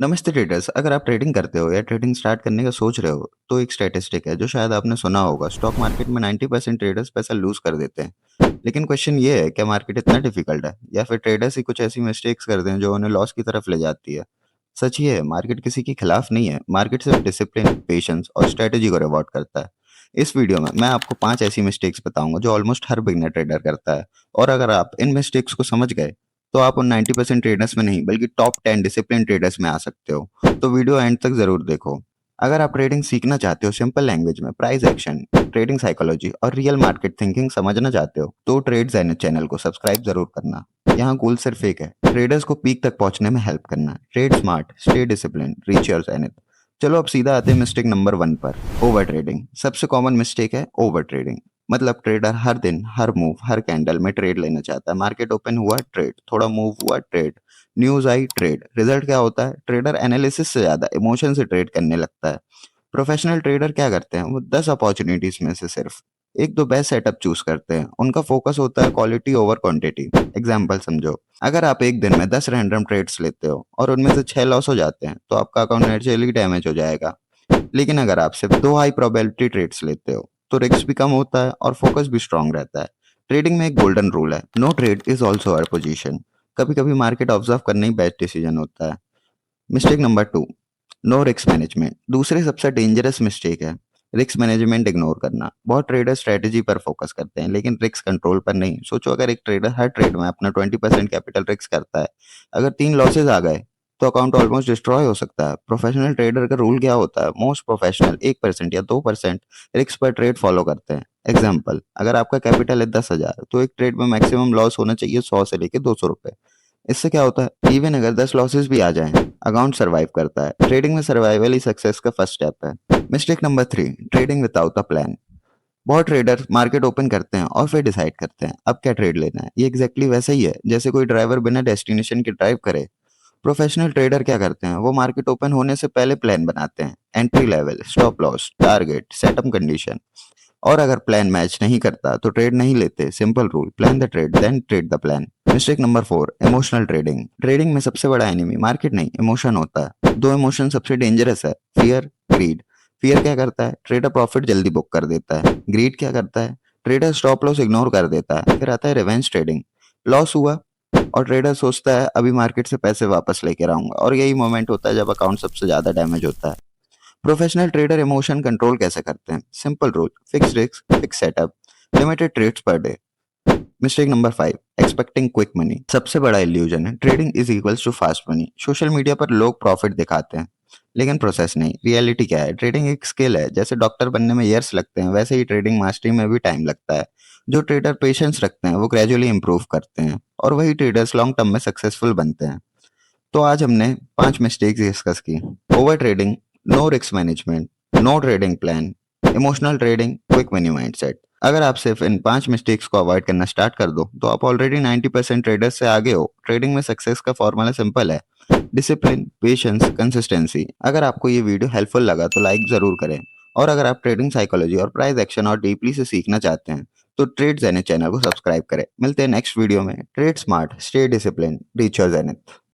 नमस्ते ट्रेडर्स। अगर आप ट्रेडिंग करते हो या ट्रेडिंग स्टार्ट करने का सोच रहे हो तो एक स्टैटिस्टिक है जो शायद आपने सुना होगा। स्टॉक मार्केट में 90% ट्रेडर्स पैसा लूज कर देते हैं। लेकिन क्वेश्चन ये है, क्या मार्केट इतना डिफिकल्ट है या फिर ट्रेडर्स ही कुछ ऐसी मिस्टेक्स करते हैं जो उन्हें लॉस की तरफ ले जाती है। सच ये है, मार्केट किसी के खिलाफ नहीं है। मार्केट सिर्फ डिसिप्लिन, पेशेंस और स्ट्रेटेजी को रिवॉर्ड करता है। इस वीडियो में मैं आपको 5 ऐसी मिस्टेक्स बताऊंगा जो ऑलमोस्ट हर बिगनर ट्रेडर करता है। और अगर आप इन मिस्टेक्स को समझ गए तो आप उन 90% ट्रेडर्स में नहीं बल्कि टॉप 10 डिसिप्लिन ट्रेडर्स में आ सकते हो। तो वीडियो एंड तक जरूर देखो। अगर आप ट्रेडिंग सीखना चाहते हो सिंपल लैंग्वेज में, प्राइस एक्शन, ट्रेडिंग साइकोलॉजी और रियल मार्केट थिंकिंग समझना चाहते हो तो ट्रेड ज़ेनिथ चैनल को सब्सक्राइब जरूर करना। यहाँ गोल सिर्फ एक है, ट्रेडर्स को पीक तक पहुंचने में हेल्प करना। Trade smart, stay discipline, reach your Zenith. चलो अब सीधा आते हैं मिस्टेक नंबर 1 पर। ओवर ट्रेडिंग सबसे कॉमन मिस्टेक है। ओवर ट्रेडिंग मतलब ट्रेडर हर दिन, हर मूव, हर कैंडल में ट्रेड लेना चाहता है। मार्केट ओपन हुआ ट्रेड, थोड़ा मूव हुआ ट्रेड, न्यूज आई ट्रेड। रिजल्ट क्या होता है? ट्रेडर एनालिसिस से ज्यादा इमोशन से ट्रेड करने लगता है। प्रोफेशनल ट्रेडर क्या करते हैं? वो 10 अपॉर्चुनिटीज में से सिर्फ एक दो बेस्ट सेटअप चूज करते हैं। उनका फोकस होता है क्वालिटी ओवर क्वांटिटी। एग्जाम्पल समझो, अगर आप एक दिन में 10 रैंडम ट्रेड्स लेते हो और उनमें से 6 लॉस हो जाते हैं तो आपका अकाउंट नेचुरली डैमेज हो जाएगा। लेकिन अगर आप सिर्फ 2 हाई प्रोबेबिलिटी ट्रेड्स लेते हो तो रिस्क भी कम होता है और फोकस भी स्ट्रांग रहता है। ट्रेडिंग में एक गोल्डन रूल है, no trade is also our position. कभी कभी मार्केट ऑब्जर्व करना ही बेस्ट डिसीजन होता है। Mistake number 2, no risk management. दूसरी सबसे डेंजरस मिस्टेक है रिस्क मैनेजमेंट इग्नोर करना। बहुत ट्रेडर स्ट्रेटेजी पर फोकस करते हैं लेकिन रिस्क कंट्रोल पर नहीं। सोचो, अगर एक ट्रेडर हर ट्रेड में अपना 20% कैपिटल रिस्क करता है, अगर 3 लॉसेज आ गए तो अकाउंट ऑलमोस्ट डिस्ट्रॉय हो सकता है। प्रोफेशनल ट्रेडर का रूल क्या होता है? मोस्ट प्रोफेशनल 1% या 2% रिस्क पर ट्रेड फॉलो करते हैं। एग्जाम्पल, अगर आपका कैपिटल है 10,000 तो एक ट्रेड में मैक्सिमम लॉस होना चाहिए 100 से लेकर 200 रुपए। इससे क्या होता है, इवन अगर 10 लॉसेस भी आ जाएं अकाउंट सरवाइव करता है। ट्रेडिंग में सर्वाइवल ही सक्सेस का फर्स्ट स्टेप है। Mistake number 3, trading without a plan. बहुत ट्रेडर मार्केट ओपन करते हैं और फिर डिसाइड करते हैं अब क्या ट्रेड लेना है। ये एग्जैक्टली वैसा ही है जैसे कोई ड्राइवर बिना डेस्टिनेशन के ड्राइव करे। प्रोफेशनल ट्रेडर क्या करते हैं? वो मार्केट ओपन होने से पहले प्लान बनाते हैं, entry level, stop loss, target, setup condition. और अगर प्लान मैच नहीं करता तो ट्रेड नहीं लेते। Simple rule, plan the trade then trade the plan. Mistake number 4, emotional trading. Trading में सबसे बड़ा एनिमी मार्केट नहीं, इमोशन होता है। दो इमोशन सबसे डेंजरस है, फियर, ग्रीड। फियर क्या करता है? ट्रेडर प्रॉफिट जल्दी बुक कर देता है। ग्रीड क्या करता है? ट्रेडर स्टॉप लॉस इग्नोर कर देता है। फिर आता है रिवेंज ट्रेडिंग। लॉस हुआ और ट्रेडर सोचता है अभी मार्केट से पैसे वापस लेकर आऊंगा, और यही मोमेंट होता है जब अकाउंट सबसे ज्यादा डैमेज होता है। प्रोफेशनल ट्रेडर इमोशन कंट्रोल कैसे करते हैं? Simple rule, fix risk, fix setup, limited trades per day. Mistake number 5, expecting quick money. सबसे बड़ा इल्यूजन है trading is equals to fast money. Social media पर लोग प्रॉफिट दिखाते हैं लेकिन प्रोसेस नहीं। रियलिटी क्या है? ट्रेडिंग एक स्किल है। जैसे डॉक्टर बनने में ईयर्स लगते हैं वैसे ही ट्रेडिंग मास्टरी में भी टाइम लगता है। जो ट्रेडर पेशेंस रखते हैं वो ग्रेजुअली इंप्रूव करते हैं और वही ट्रेडर्स लॉन्ग टर्म में सक्सेसफुल बनते हैं। तो आज हमने 5 मिस्टेक्स डिस्कस की। Over trading, no risk management, no trading plan, emotional trading, quick money mindset. अगर आप सिर्फ इन 5 मिस्टेक्स को अवॉइड करना स्टार्ट कर दो तो आप ऑलरेडी 90% ट्रेडर्स से आगे हो। ट्रेडिंग में सक्सेस का फॉर्मूला सिंपल है, डिसिप्लिन, पेशेंस, कंसिस्टेंसी। अगर आपको ये वीडियो हेल्पफुल लगा तो लाइक जरूर करें। और अगर आप ट्रेडिंग साइकोलॉजी और प्राइस एक्शन और डीपली से सीखना चाहते हैं तो ट्रेड जेनिथ चैनल को सब्सक्राइब करें। मिलते हैं नेक्स्ट वीडियो में। Trade smart, stay discipline, reach your zenith.